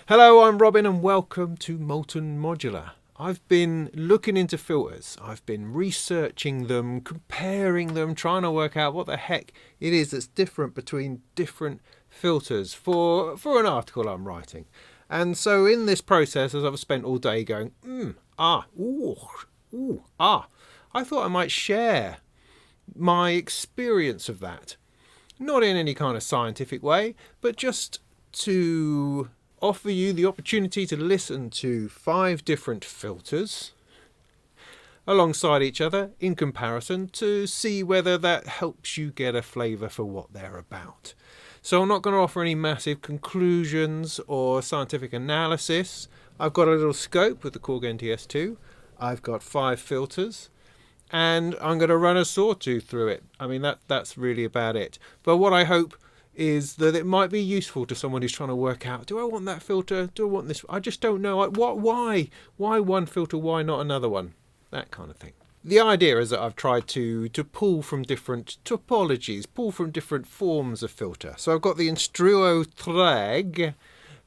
Hello, I'm Robin and welcome to Molten Modular. I've been looking into filters, I've been researching them, comparing them, trying to work out what the heck it is that's different between different filters for an article I'm writing. And so in this process, as I've spent all day going, I thought I might share my experience of that. Not in any kind of scientific way, but just to offer you the opportunity to listen to 5 different filters alongside each other in comparison to see whether that helps you get a flavour for what they're about. So I'm not going to offer any massive conclusions or scientific analysis. I've got a little scope with the Korg NTS2. I've got 5 filters. And I'm going to run a sawtooth through it. I mean, that's really about it. But what I hope is that it might be useful to someone who's trying to work out, do I want that filter? Do I want this? I just don't know. Why? Why one filter? Why not another one? That kind of thing. The idea is that I've tried to pull from different topologies, pull from different forms of filter. So I've got the Instruo Traigh,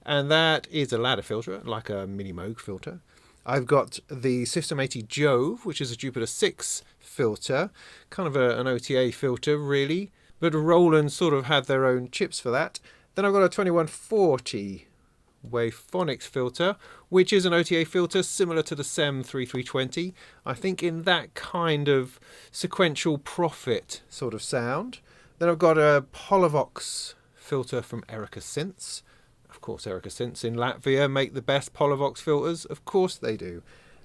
and that is a ladder filter, like a mini Moog filter. I've got the System80 Jove, which is a Jupiter 6 filter, kind of an OTA filter really, but Roland sort of had their own chips for that. Then I've got a 2140 Wavefonix filter, which is an OTA filter similar to the SEM3320. I think in that kind of sequential profit sort of sound. Then I've got a Polivoks filter from Erica Synths. Of course, Erica Synths in Latvia make the best Polivoks filters. Of course they do.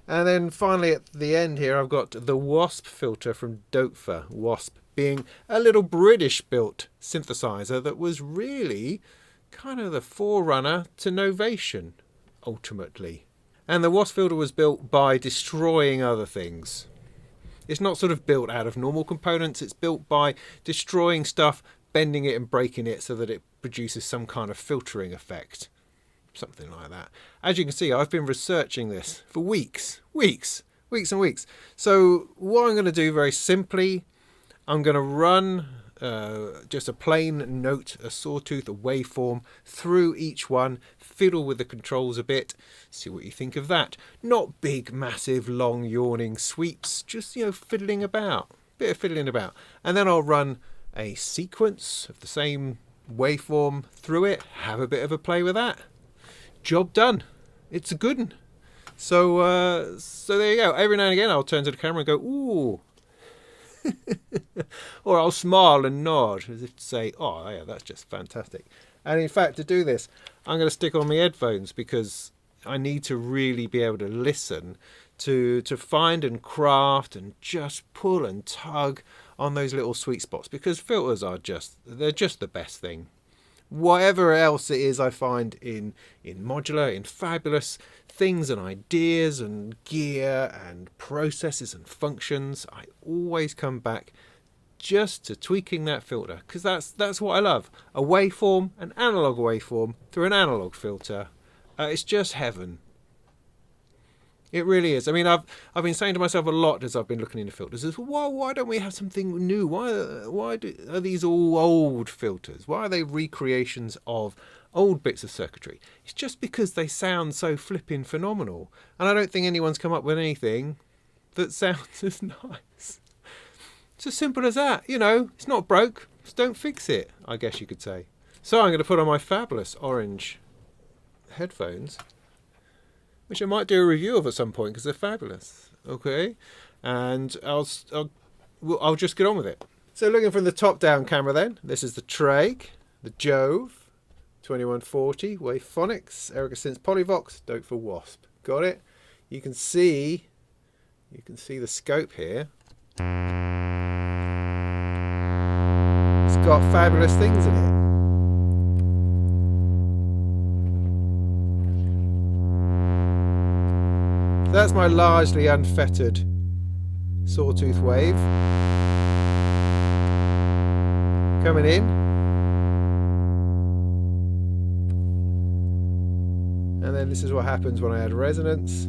And then finally at the end here, I've got the Wasp filter from Doepfer. Wasp being a little British-built synthesizer that was really kind of the forerunner to Novation, ultimately. And the Wasp filter was built by destroying other things. It's not sort of built out of normal components. It's built by destroying stuff, bending it and breaking it so that it produces some kind of filtering effect. Something like that. As you can see, I've been researching this for weeks and weeks. So what I'm going to do very simply, I'm going to run just a plain note, a sawtooth, a waveform through each one, fiddle with the controls a bit, see what you think of that. Not big, massive, long, yawning sweeps, just, fiddling about, bit of fiddling about. And then I'll run a sequence of the same waveform through it, have a bit of a play with that. Job done. It's a good one. So there you go. Every now and again I'll turn to the camera and go, ooh. Or I'll smile and nod as if to say, oh yeah, that's just fantastic. And in fact, to do this, I'm going to stick on my headphones because I need to really be able to listen to find and craft and just pull and tug on those little sweet spots, because filters are they're just the best thing. Whatever else it is I find in modular, in fabulous things and ideas and gear and processes and functions, I always come back just to tweaking that filter, because that's what I love. A waveform, an analog waveform through an analog filter. It's just heaven. It really is. I mean, I've been saying to myself a lot as I've been looking into filters, is why don't we have something new? Why are these all old filters? Why are they recreations of old bits of circuitry? It's just because they sound so flipping phenomenal. And I don't think anyone's come up with anything that sounds as nice. It's as simple as that. It's not broke. Just don't fix it, I guess you could say. So I'm going to put on my fabulous orange headphones, which I might do a review of at some point because they're fabulous. Okay, and I'll just get on with it. So looking from the top-down camera, then this is the Traigh, the Jove, 2140 Wavefonix, Erica Synths Polivoks, Doepfer Wasp. Got it? You can see the scope here. It's got fabulous things in it. That's my largely unfettered sawtooth wave coming in, and then this is what happens when I add resonance.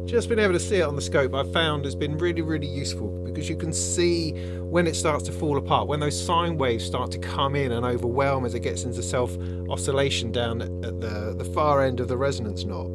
Just being able to see it on the scope I've found has been really, really useful, because you can see when it starts to fall apart, when those sine waves start to come in and overwhelm as it gets into self-oscillation down at the far end of the resonance knob.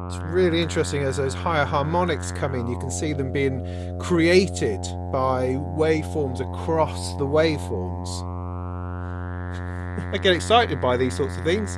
It's really interesting as those higher harmonics come in, you can see them being created by waveforms across the waveforms. I get excited by these sorts of things.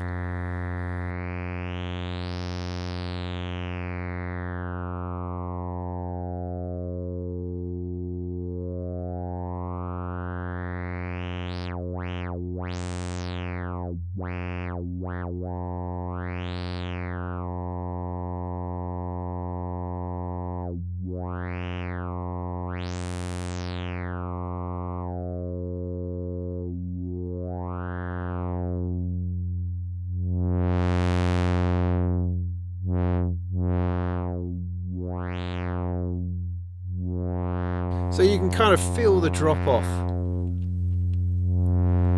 So you can kind of feel the drop off.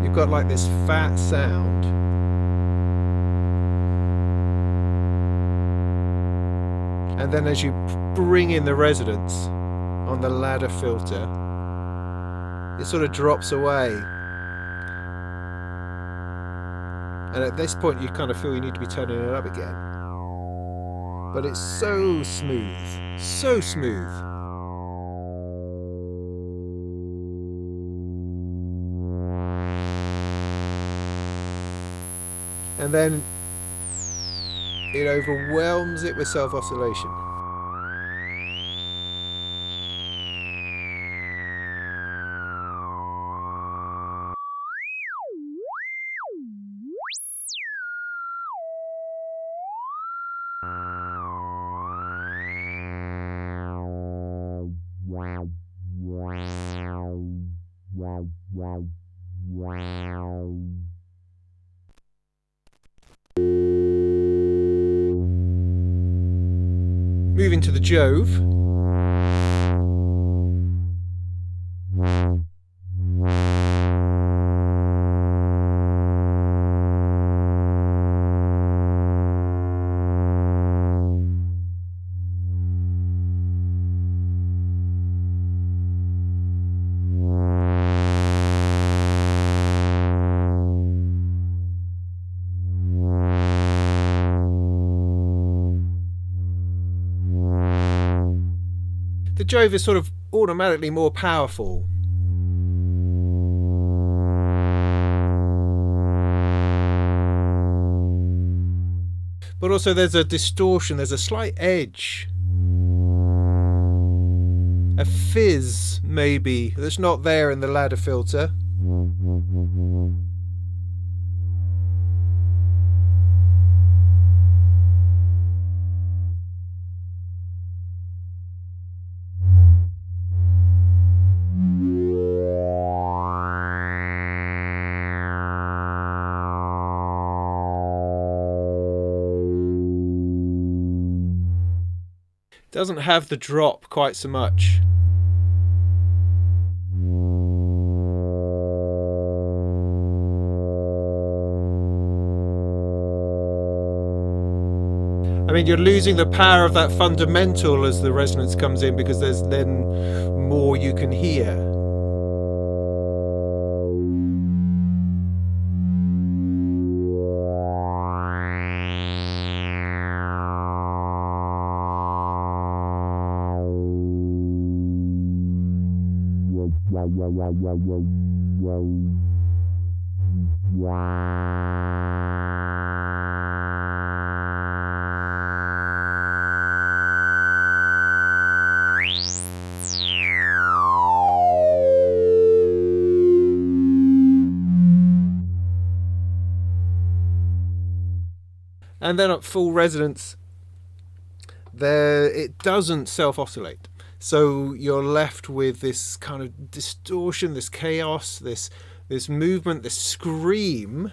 You've got like this fat sound. And then as you bring in the resonance on the ladder filter, it sort of drops away. And at this point you kind of feel you need to be turning it up again. But it's so smooth, so smooth. And then it overwhelms it with self-oscillation. Moving to the Jove. The Jove is sort of automatically more powerful. But also there's a distortion, there's a slight edge. A fizz, maybe, that's not there in the ladder filter. Doesn't have the drop quite so much. I mean, you're losing the power of that fundamental as the resonance comes in, because there's then more you can hear. And then at full resonance, there it doesn't self-oscillate. So you're left with this kind of distortion, this chaos, this movement, this scream.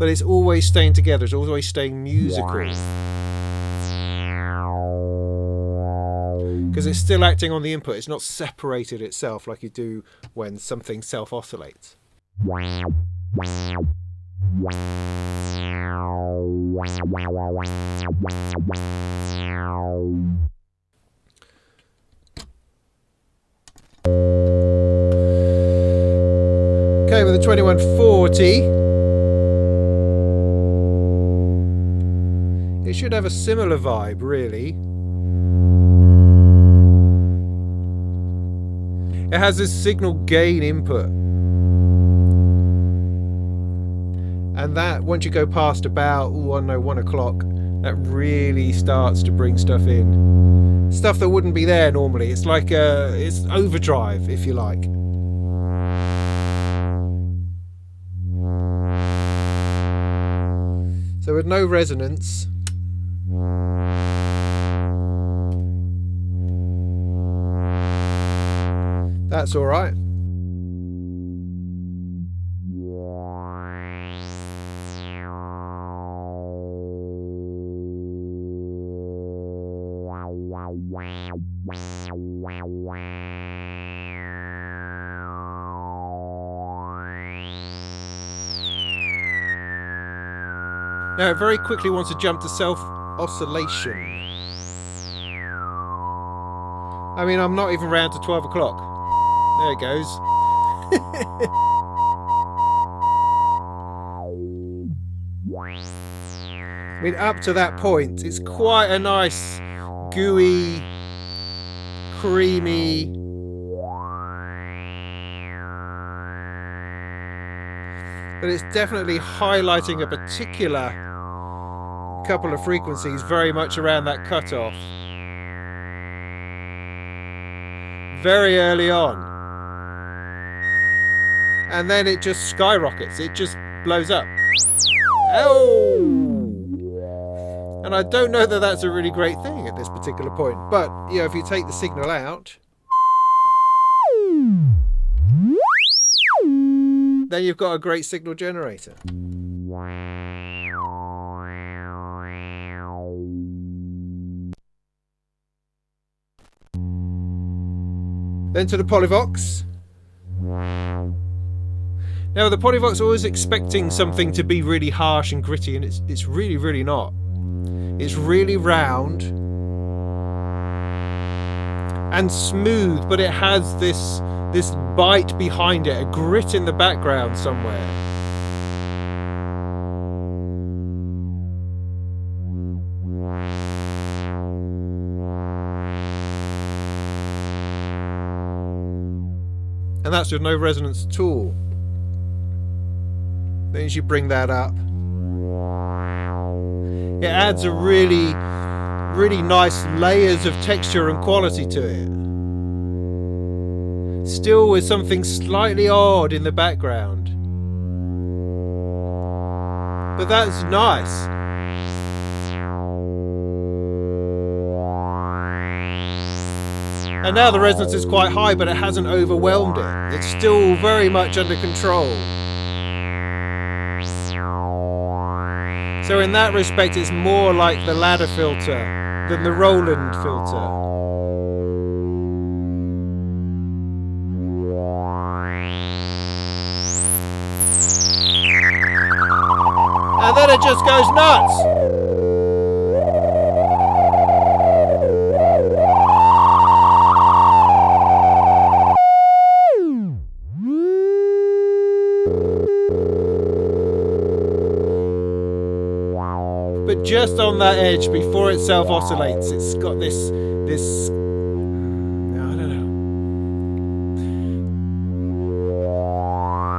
but it's always staying together, it's always staying musical. Because it's still acting on the input, it's not separated itself like you do when something self-oscillates. Okay, with the 2140, it should have a similar vibe, really. It has this signal gain input. And that, once you go past about, I don't know, 1 o'clock, that really starts to bring stuff in. Stuff that wouldn't be there normally. It's like it's overdrive, if you like. So with no resonance, that's all right. Now it very quickly wants to jump to self-oscillation. I mean, I'm not even round to 12 o'clock. There it goes. I mean, up to that point, it's quite a nice, gooey, creamy, but it's definitely highlighting a particular couple of frequencies very much around that cutoff. Very early on. And then it just skyrockets. It just blows up. Ow! And I don't know that that's a really great thing at this particular point. But, you know, if you take the signal out, then you've got a great signal generator. Then to the Polivoks. Now the Polivoks are always expecting something to be really harsh and gritty, and it's really, really not. It's really round and smooth, but it has this bite behind it, a grit in the background somewhere. And that's with no resonance at all. Then as you bring that up, it adds a really, really nice layers of texture and quality to it. Still with something slightly odd in the background. But that's nice. And now the resonance is quite high, but it hasn't overwhelmed it. It's still very much under control. So in that respect, it's more like the ladder filter than the Roland filter. And then it just goes nuts. But just on that edge, before it self-oscillates, it's got this, I don't know,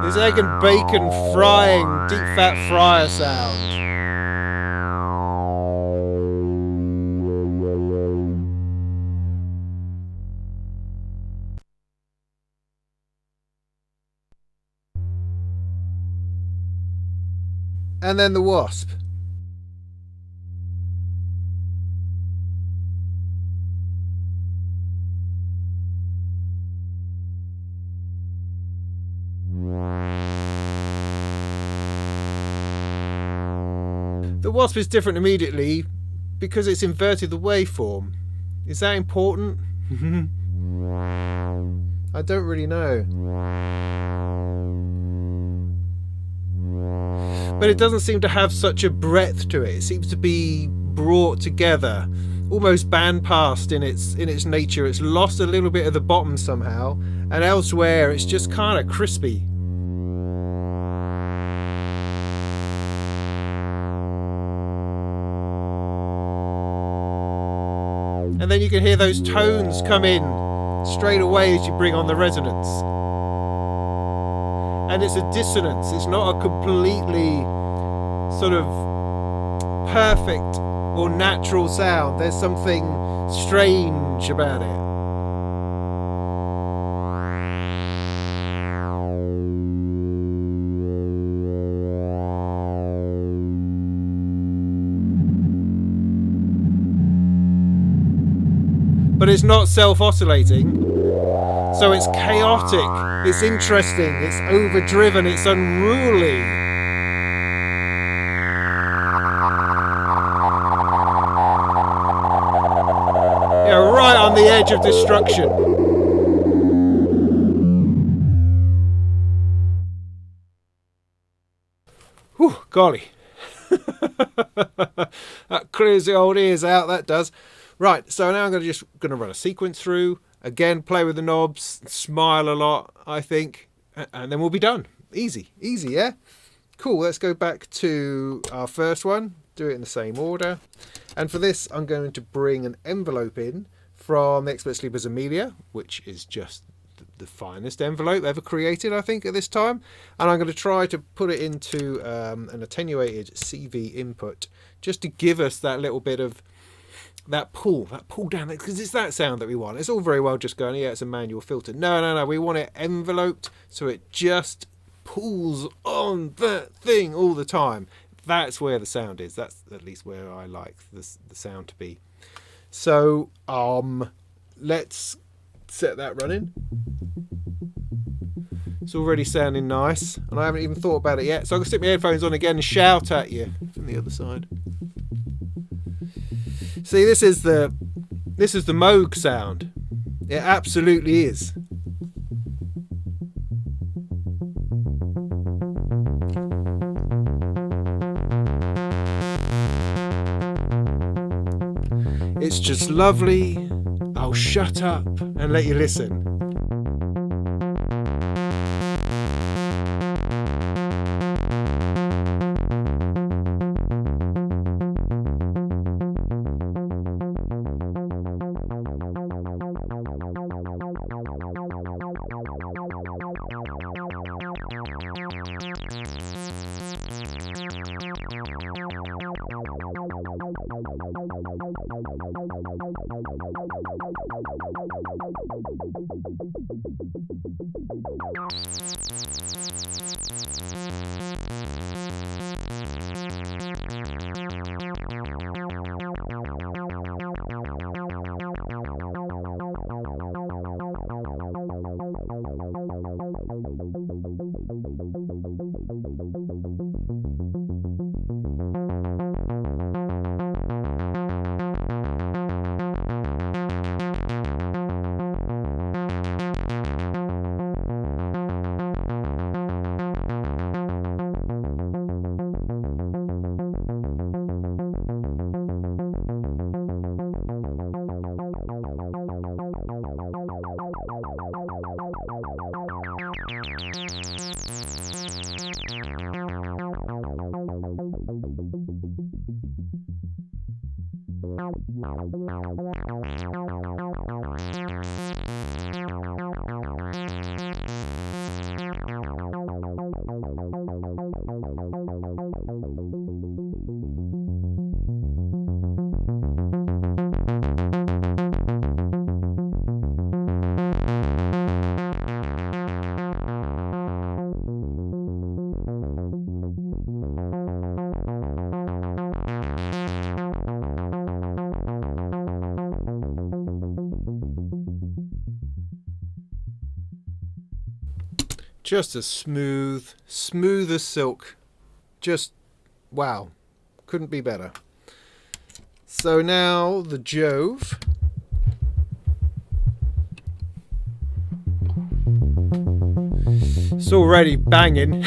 this egg and bacon frying, deep fat fryer sound. And then the Wasp. The Wasp is different immediately because it's inverted the waveform. Is that important? I don't really know. But it doesn't seem to have such a breadth to it. It seems to be brought together, almost bandpassed in its nature. It's lost a little bit of the bottom somehow, and elsewhere it's just kind of crispy. And then you can hear those tones come in straight away as you bring on the resonance. And it's a dissonance. It's not a completely sort of perfect or natural sound. There's something strange about it. But it's not self-oscillating, so it's chaotic, it's interesting, it's overdriven, it's unruly. Yeah, right on the edge of destruction. Whew, golly. That clears the old ears out, that does. Right, so now I'm going to run a sequence through. Again, play with the knobs, smile a lot, I think, and then we'll be done. Easy, yeah? Cool, let's go back to our first one, do it in the same order. And for this, I'm going to bring an envelope in from the Expert Sleeper's Amelia, which is just the finest envelope ever created, I think, at this time. And I'm going to try to put it into an attenuated CV input, just to give us that little bit of that pull down, because it's that sound that we want. It's all very well just going, yeah, it's a manual filter. No, we want it enveloped so it just pulls on that thing all the time. That's where the sound is. That's at least where I like the sound to be. So let's set that running. It's already sounding nice, and I haven't even thought about it yet, so I'm going to stick my headphones on again and shout at you from the other side. See, this is the Moog sound. It absolutely is. It's just lovely. I'll shut up and let you listen. Just as smooth as silk. Just, wow. Couldn't be better. So now the Jove. It's already banging.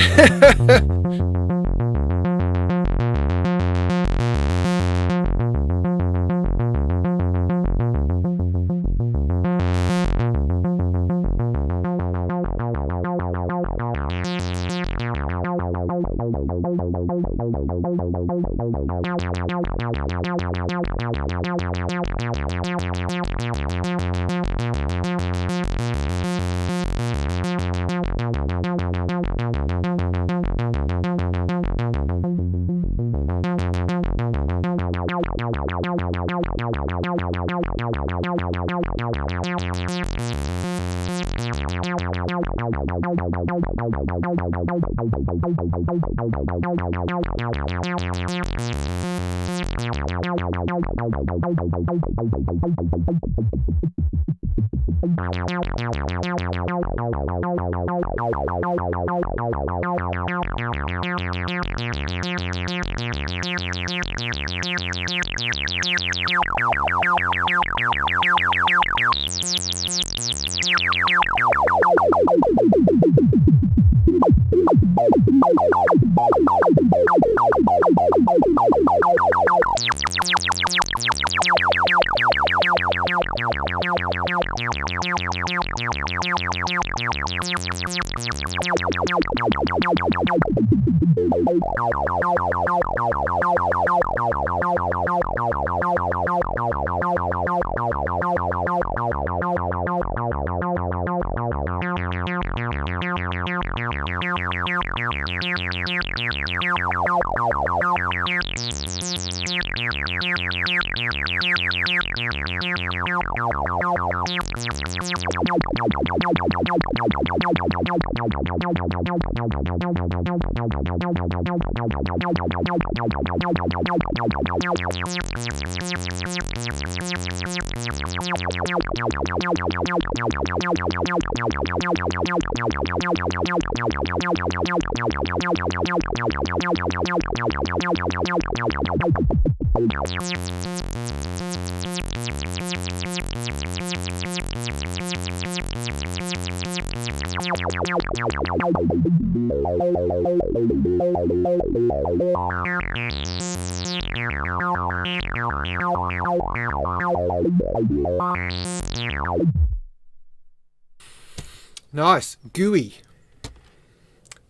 Nice, gooey.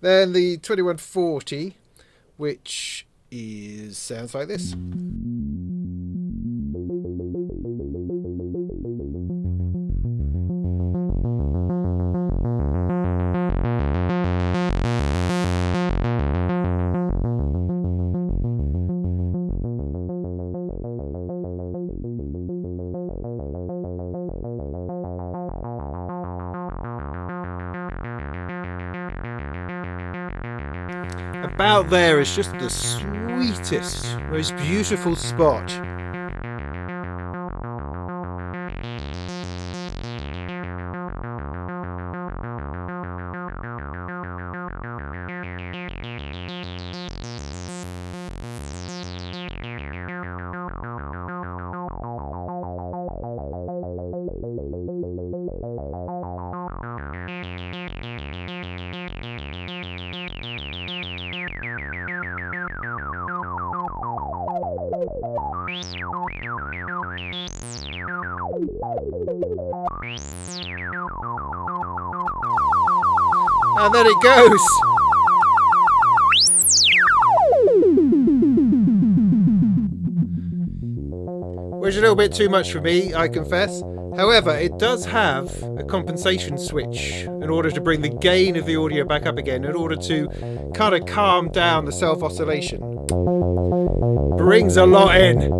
Then the 2140, which sounds like this. About there is just the sweetest, most beautiful spot. And then it goes. Which is a little bit too much for me, I confess. However, it does have a compensation switch in order to bring the gain of the audio back up again, in order to kind of calm down the self-oscillation. Brings a lot in.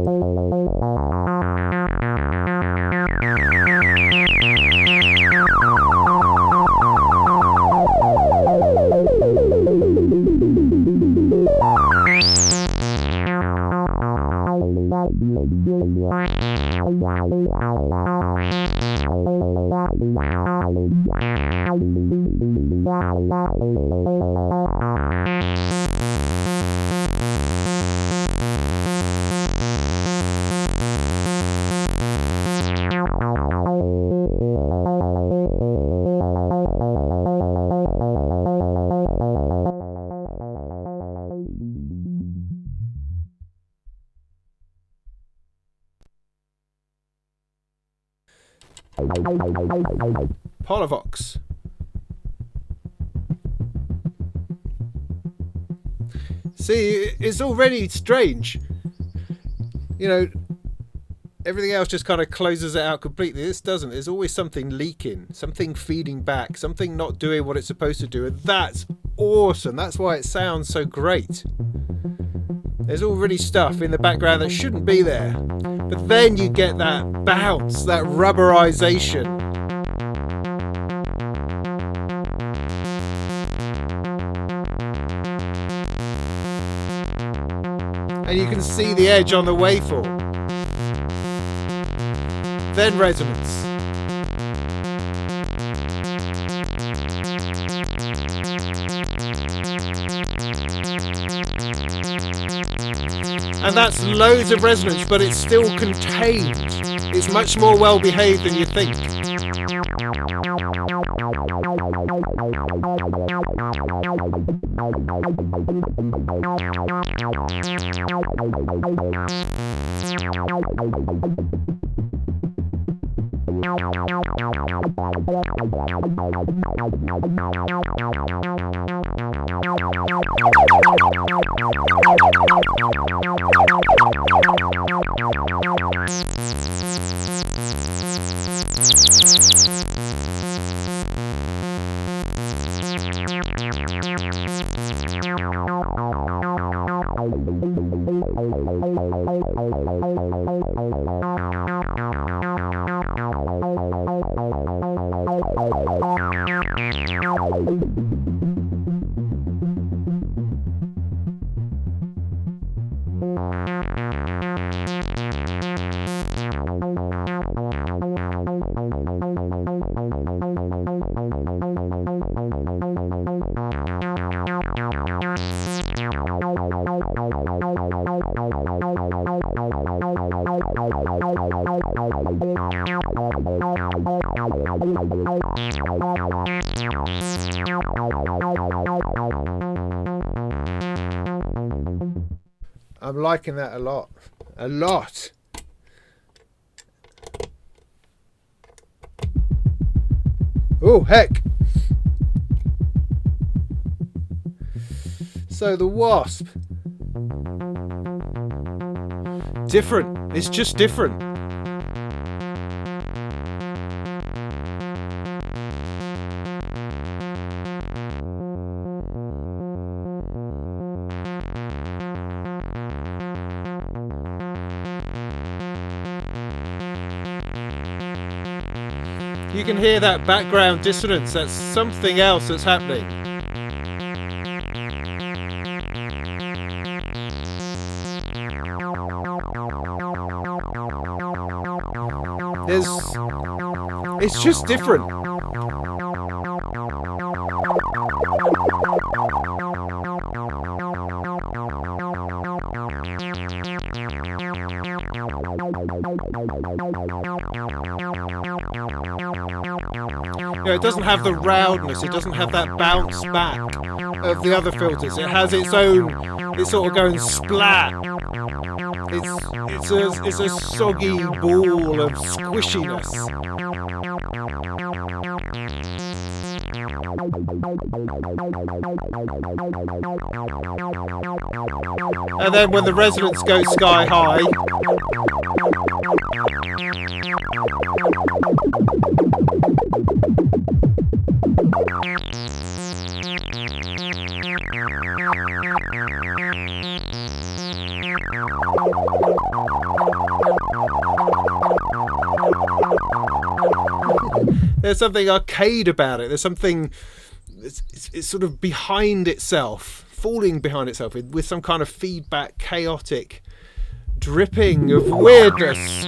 Polivoks. See, it's already strange. You know, everything else just kind of closes it out completely. This doesn't. There's always something leaking, something feeding back, something not doing what it's supposed to do. And that's awesome. That's why it sounds so great. There's already stuff in the background that shouldn't be there. But then you get that bounce, that rubberization. And you can see the edge on the waveform. Then resonance. And that's loads of resonance, but it's still contained. It's much more well behaved than you think. I'm liking that a lot. A lot. Oh, heck. So the Wasp. Different. It's just different. You can hear that background dissonance. That's something else that's happening. It's just different. You know, it doesn't have the roundness, it doesn't have that bounce back of the other filters. It has its own, it's sort of going splat. It's a soggy ball of squishiness. And then when the resonance goes sky high, there's something arcade about it. There's something, it's sort of behind itself, falling behind itself with some kind of feedback, chaotic dripping of weirdness.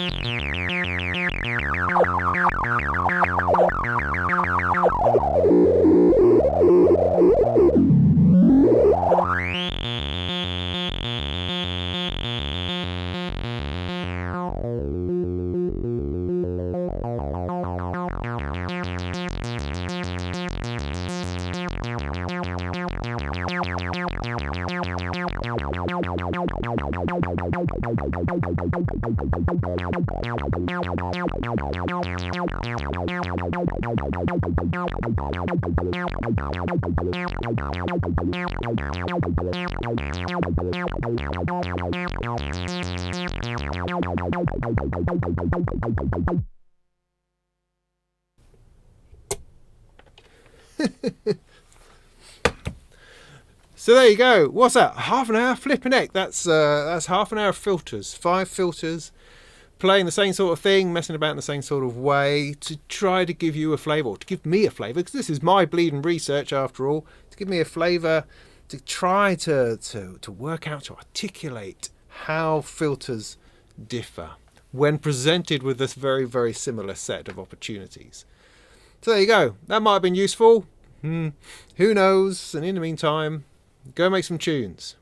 So there you go. What's that? Half an hour? Flipping heck. That's half an hour of filters. 5 filters, playing the same sort of thing, messing about in the same sort of way to try to give you a flavour, or to give me a flavour, because this is my bleeding research after all, to give me a flavour, to try to work out, to articulate how filters differ when presented with this very, very similar set of opportunities. So there you go. That might have been useful. Who knows? And in the meantime, go make some tunes.